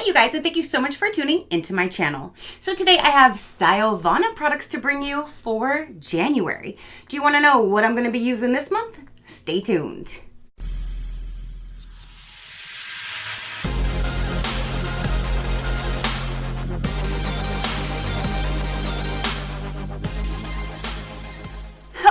you guys, and thank you so much for tuning into my channel. So today I have Stylevana products to bring you for January. Do you want to know what I'm going to be using this month? Stay tuned.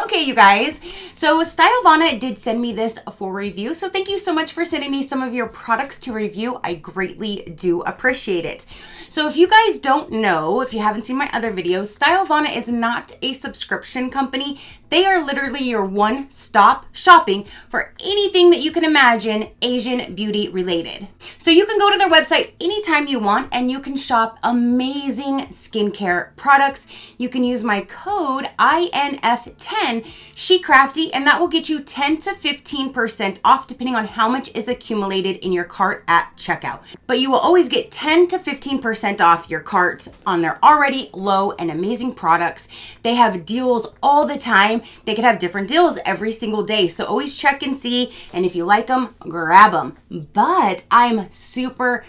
Okay, you guys, so Stylevana did send me this for review, so thank you so much for sending me some of your products to review. I greatly do appreciate it. So if you guys don't know, if you haven't seen my other videos, Stylevana is not a subscription company. They are literally your one-stop shopping for anything that you can imagine Asian beauty related. So you can go to their website anytime you want and you can shop amazing skincare products. You can use my code INF10 SheCrafty and that will get you 10 to 15% off depending on how much is accumulated in your cart at checkout. But you will always get 10 to 15% off your cart on their already low and amazing products. They have deals all the time. They could have different deals every single day. So always check and see. And if you like them, grab them. But I'm super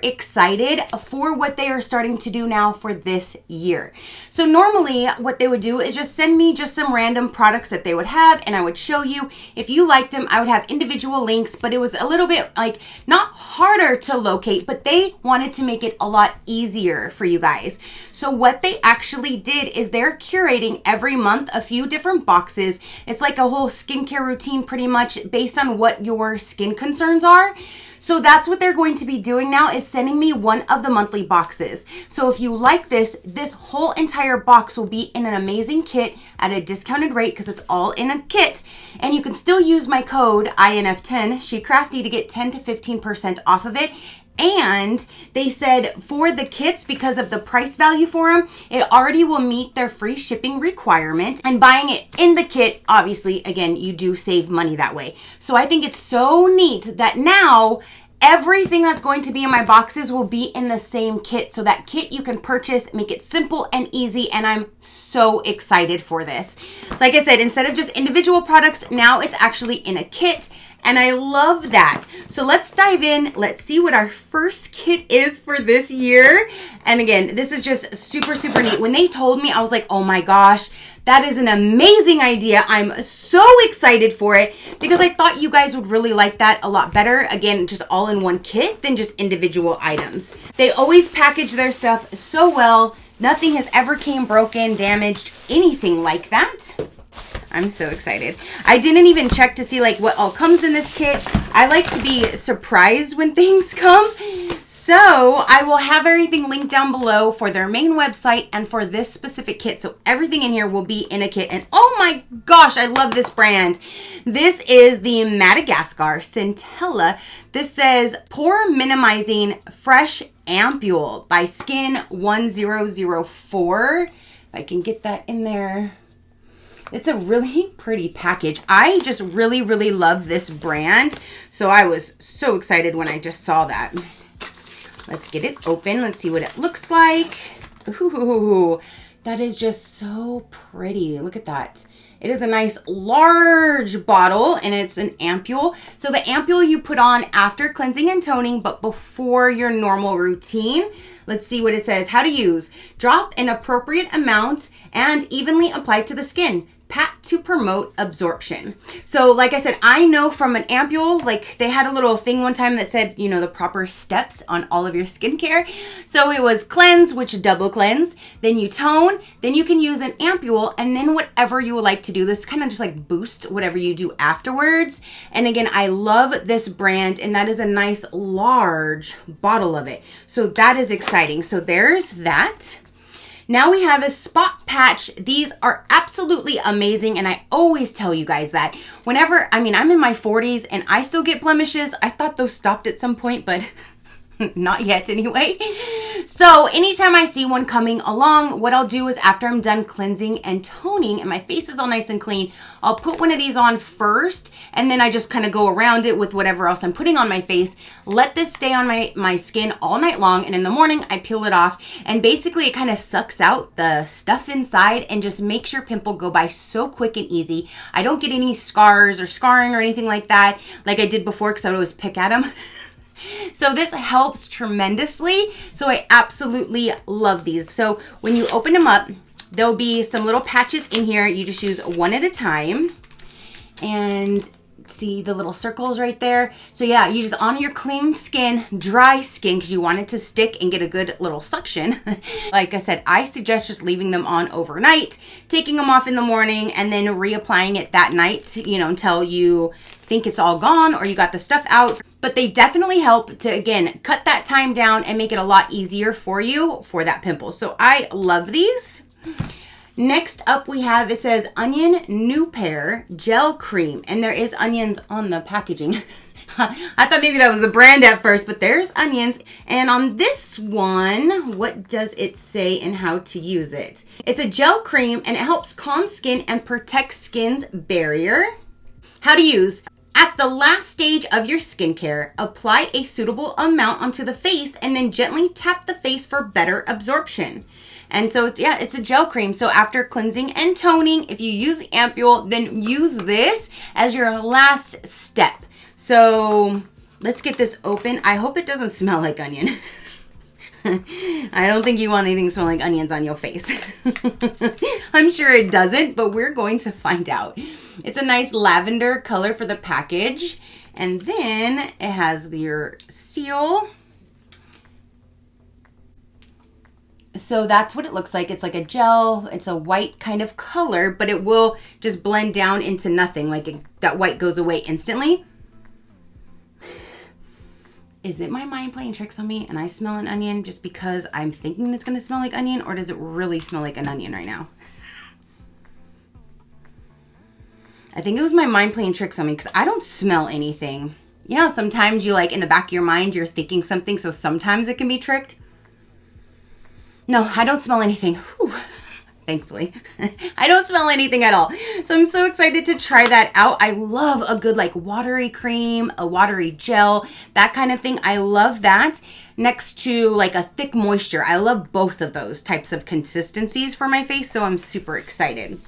excited for what they are starting to do now for this year. So normally what they would do is just send me just some random products that they would have and I would show you. If you liked them, I would have individual links, but it was a little bit like not harder to locate, but they wanted to make it a lot easier for you guys. So what they actually did is they're curating every month a few different boxes. It's like a whole skincare routine pretty much based on what your skin concerns are. So that's what they're going to be doing now, is sending me one of the monthly boxes. So if you like this whole entire box will be in an amazing kit at a discounted rate because it's all in a kit. And you can still use my code INF10 SheCrafty to get 10 to 15% off of it. And they said for the kits, because of the price value for them, it already will meet their free shipping requirement. And buying it in the kit, obviously, again, you do save money that way. So I think it's so neat that now everything that's going to be in my boxes will be in the same kit. So that kit you can purchase, make it simple and easy. And I'm so excited for this. Like I said, instead of just individual products, now it's actually in a kit. And I love that. So let's dive in. Let's see what our first kit is for this year. And again, this is just super neat. When they told me, I was like, oh my gosh, that is an amazing idea. I'm so excited for it because I thought you guys would really like that a lot better. Again, just all in one kit than just individual items. They always package their stuff so well. Nothing has ever came broken, damaged, anything like that. I'm so excited. I didn't even check to see like what all comes in this kit. I like to be surprised when things come. So I will have everything linked down below for their main website and for this specific kit. So everything in here will be in a kit. And oh my gosh, I love this brand. This is the Madagascar Centella. This says Pore Minimizing Fresh Ampule by Skin 1004. If I can get that in there. It's a really pretty package. I just really love this brand. So I was so excited when I just saw that. Let's get it open. Let's see what it looks like. Ooh, that is just so pretty. Look at that. It is a nice large bottle and it's an ampule. So the ampule you put on after cleansing and toning, but before your normal routine. Let's see what it says. How to use. Drop an appropriate amount and evenly apply to the skin. Pat to promote absorption. So like I said, I know from an ampule, like they had a little thing one time that said, you know, the proper steps on all of your skincare. So it was cleanse, which double cleanse, then you tone, then you can use an ampule, and then whatever you would like to do, this kind of just like boost whatever you do afterwards. And again, I love this brand, and that is a nice large bottle of it. So that is exciting. So there's that. Now we have a spot patch. These are absolutely amazing. And I always tell you guys that whenever, I'm in my 40s and I still get blemishes. I thought those stopped at some point, but not yet anyway. So anytime I see one coming along, what I'll do is after I'm done cleansing and toning and my face is all nice and clean, I'll put one of these on first and then I just kind of go around it with whatever else I'm putting on my face. Let this stay on my skin all night long, and in the morning I peel it off, and basically it kind of sucks out the stuff inside and just makes your pimple go by so quick and easy. I don't get any scars or scarring or anything like that like I did before because I would always pick at them. So this helps tremendously. So I absolutely love these. So when you open them up, there'll be some little patches in here. You just use one at a time. And see the little circles right there? So yeah, you just on your clean skin, dry skin, because you want it to stick and get a good little suction. Like I said, I suggest just leaving them on overnight, taking them off in the morning, and then reapplying it that night, you know, until you think it's all gone or you got the stuff out. But they definitely help to, again, cut that time down and make it a lot easier for you for that pimple. So I love these. Next up we have, it says Onion New Pair Gel Cream, and there is onions on the packaging. I thought maybe that was the brand at first, but there's onions. And on this one, what does it say and how to use it? It's a gel cream and it helps calm skin and protect skin's barrier. How to use. At the last stage of your skincare, apply a suitable amount onto the face and then gently tap the face for better absorption. And so, yeah, it's a gel cream. So after cleansing and toning, if you use the ampule, then use this as your last step. So let's get this open. I hope it doesn't smell like onion. I don't think you want anything to smell like onions on your face. I'm sure it doesn't, but we're going to find out. It's a nice lavender color for the package. And then it has your seal. So that's what it looks like. It's like a gel. It's a white kind of color, but it will just blend down into nothing. Like that white goes away instantly. Is it my mind playing tricks on me and I smell an onion just because I'm thinking it's going to smell like onion, or does it really smell like an onion right now? I think it was my mind playing tricks on me because I don't smell anything. You know, sometimes you like in the back of your mind, you're thinking something, so sometimes it can be tricked. No, I don't smell anything. Whew. Thankfully. I don't smell anything at all. So I'm so excited to try that out. I love a good like watery cream, a watery gel, that kind of thing. I love that next to like a thick moisture. I love both of those types of consistencies for my face. So I'm super excited.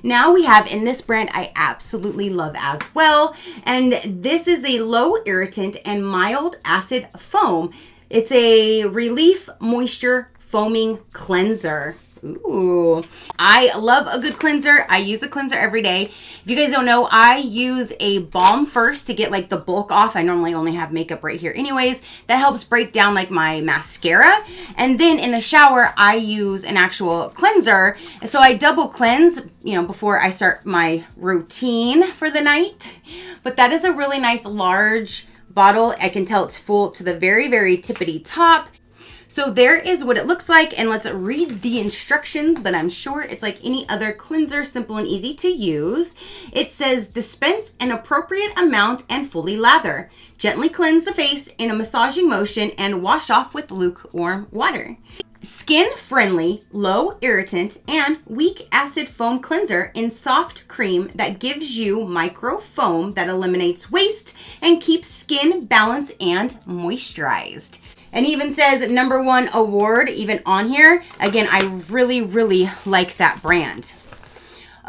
Now we have in this brand I absolutely love as well. And this is a low irritant and mild acid foam. It's a relief moisture foaming cleanser. Ooh, I love a good cleanser. I use a cleanser every day. If you guys don't know, I use a balm first to get like the bulk off. I normally only have makeup right here anyways. That helps break down like my mascara. And then in the shower, I use an actual cleanser. So I double cleanse, you know, before I start my routine for the night. But that is a really nice large bottle. I can tell it's full to the very, very tippity top. So there is what it looks like, and let's read the instructions, but I'm sure it's like any other cleanser, simple and easy to use. It says dispense an appropriate amount and fully lather. Gently cleanse the face in a massaging motion and wash off with lukewarm water. Skin friendly, low irritant, and weak acid foam cleanser in soft cream that gives you micro foam that eliminates waste and keeps skin balanced and moisturized. And even says #1 award even on here. Again, I really, really like that brand.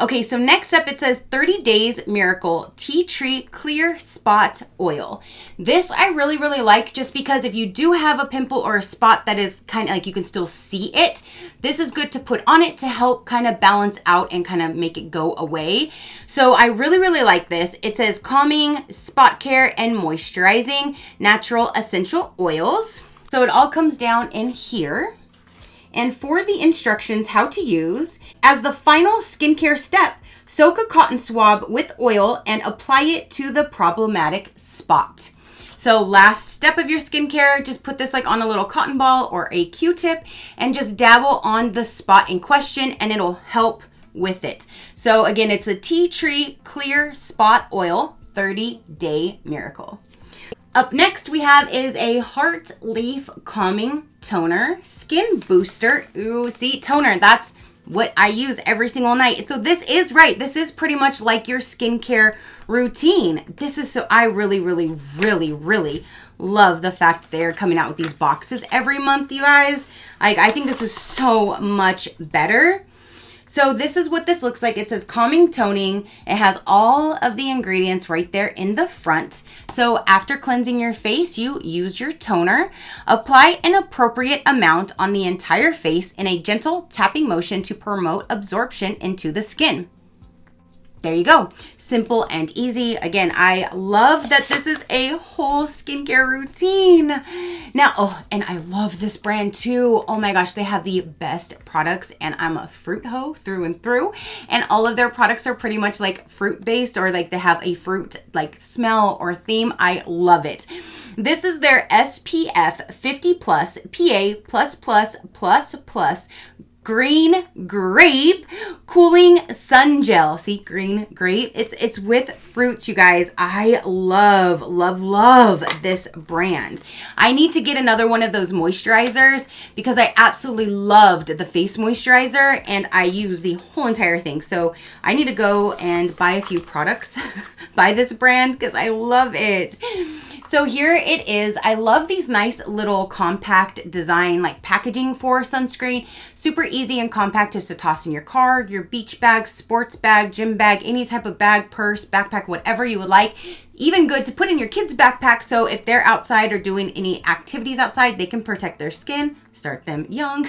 Okay, so next up it says 30 Days Miracle Tea Tree Clear Spot Oil. This I really, really like just because if you do have a pimple or a spot that is kind of like you can still see it, this is good to put on it to help kind of balance out and kind of make it go away. So I really, really like this. It says calming, spot care, and moisturizing natural essential oils. So it all comes down in here. And for the instructions how to use, as the final skincare step, soak a cotton swab with oil and apply it to the problematic spot. So last step of your skincare, just put this like on a little cotton ball or a Q-tip and just dabble on the spot in question and it'll help with it. So again, it's a tea tree clear spot oil, 30-day miracle. Up next we have is a Heart Leaf Calming Toner Skin Booster. Ooh, see, toner, that's what I use every single night. So this is right. This is pretty much like your skincare routine. This is so, I really, really, really, really love the fact that they're coming out with these boxes every month, you guys. I think this is so much better. So this is what this looks like. It says calming toning. It has all of the ingredients right there in the front. So after cleansing your face, you use your toner. Apply an appropriate amount on the entire face in a gentle tapping motion to promote absorption into the skin. There you go. Simple and easy. Again, I love that this is a whole skincare routine. Now, oh, and I love this brand too. Oh my gosh, they have the best products, and I'm a fruit hoe through and through. And all of their products are pretty much like fruit based, or like they have a fruit like smell or theme. I love it. This is their SPF 50 plus PA++++ green grape cooling sun gel. See, green grape. It's with fruits, you guys. I love this brand. I need to get another one of those moisturizers because I absolutely loved the face moisturizer and I use the whole entire thing. So I need to go and buy a few products by this brand because I love it. So here it is. I love these nice little compact design like packaging for sunscreen. Super easy and compact just to toss in your car, your beach bag, sports bag, gym bag, any type of bag, purse, backpack, whatever you would like. Even good to put in your kids' backpack, so if they're outside or doing any activities outside, they can protect their skin, start them young.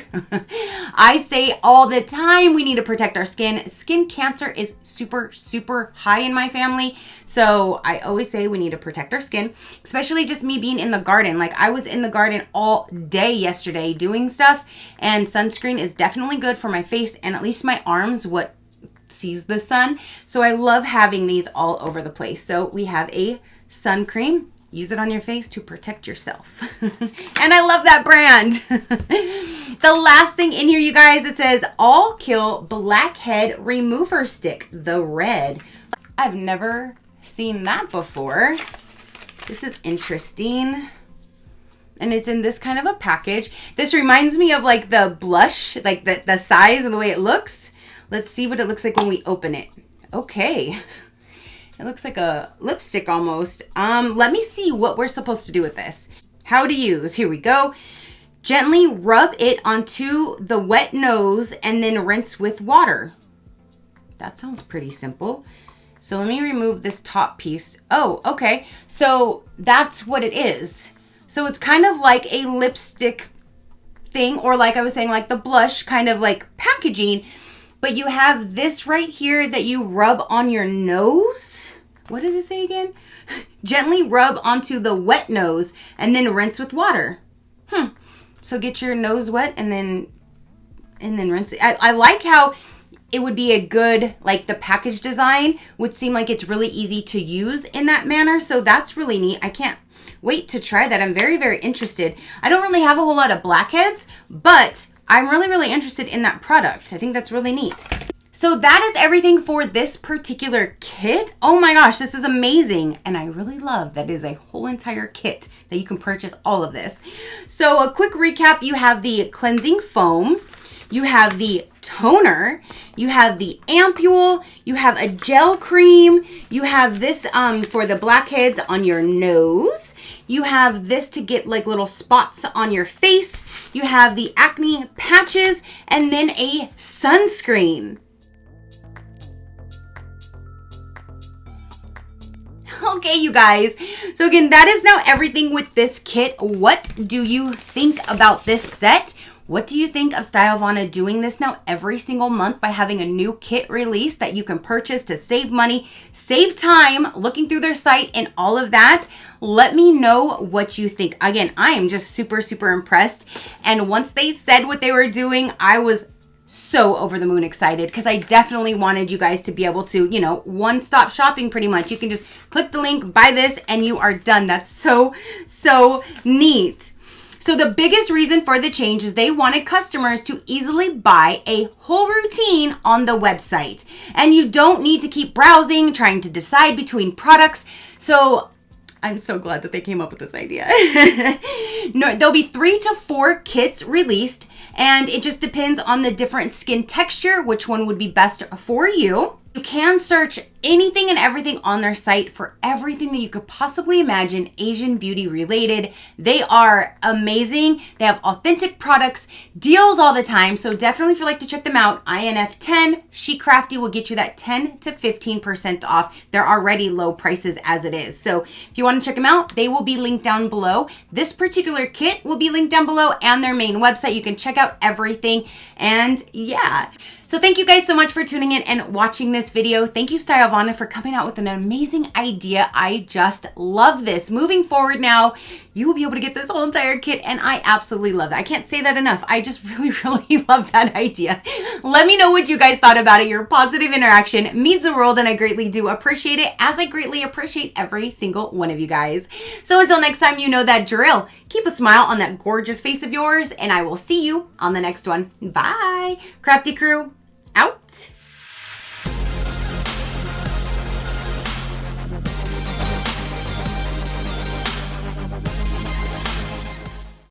I say all the time we need to protect our skin. Skin cancer is super high in my family, so I always say we need to protect our skin, especially just me being in the garden. Like I was in the garden all day yesterday doing stuff, and sunscreen is definitely good for my face and at least my arms, what sees the sun. So I love having these all over the place. So we have a sun cream. Use it on your face to protect yourself. And I love that brand. The last thing in here, you guys, it says All Kill Blackhead Remover Stick, the red. I've never seen that before. This is interesting. And it's in this kind of a package. This reminds me of like the blush, like the size and the way it looks. Let's see what it looks like when we open it. Okay. It looks like a lipstick almost. Let me see what we're supposed to do with this. How to use. Here we go. Gently rub it onto the wet nose and then rinse with water. That sounds pretty simple. So let me remove this top piece. Oh, okay. So that's what it is. So it's kind of like a lipstick thing, or like I was saying, like the blush kind of like packaging. But you have this right here that you rub on your nose. What did it say again? Gently rub onto the wet nose and then rinse with water. So get your nose wet and then rinse it. I like how it would be a good, like the package design would seem like it's really easy to use in that manner. So that's really neat. I can't wait to try that. I'm very interested. I don't really have a whole lot of blackheads, but I'm really interested in that product. I think that's really neat. So that is everything for this particular kit. Oh my gosh, this is amazing. And I really love that it is a whole entire kit that you can purchase all of this. So a quick recap, you have the cleansing foam, you have the toner, you have the ampule, you have a gel cream, you have this for the blackheads on your nose, you have this to get like little spots on your face, you have the acne patches, and then a sunscreen. Okay, you guys. So again, that is now everything with this kit. What do you think about this set? What do you think of Stylevana doing this now every single month by having a new kit release that you can purchase to save money, save time, looking through their site and all of that? Let me know what you think. Again, I am just super impressed. And once they said what they were doing, I was so over the moon excited because I definitely wanted you guys to be able to, you know, one-stop shopping pretty much. You can just click the link, buy this, and you are done. That's so neat. So the biggest reason for the change is they wanted customers to easily buy a whole routine on the website. And you don't need to keep browsing, trying to decide between products. So I'm so glad that they came up with this idea. No, there'll be 3 to 4 kits released, and it just depends on the different skin texture, which one would be best for you. You can search anything and everything on their site for everything that you could possibly imagine Asian beauty related. They are amazing. They have authentic products, deals all the time. So definitely if you like to check them out, INF10, SheCrafty will get you that 10 to 15% off. They're already low prices as it is. So if you want to check them out, they will be linked down below. This particular kit will be linked down below and their main website. You can check out everything. And yeah. So thank you guys so much for tuning in and watching this video. Thank you, Stylevana, for coming out with an amazing idea. I just love this. Moving forward now, you will be able to get this whole entire kit, and I absolutely love it. I can't say that enough. I just really, really love that idea. Let me know what you guys thought about it. Your positive interaction means the world, and I greatly do appreciate it, as I greatly appreciate every single one of you guys. So until next time, you know that drill. Keep a smile on that gorgeous face of yours, and I will see you on the next one. Bye. Crafty crew, out.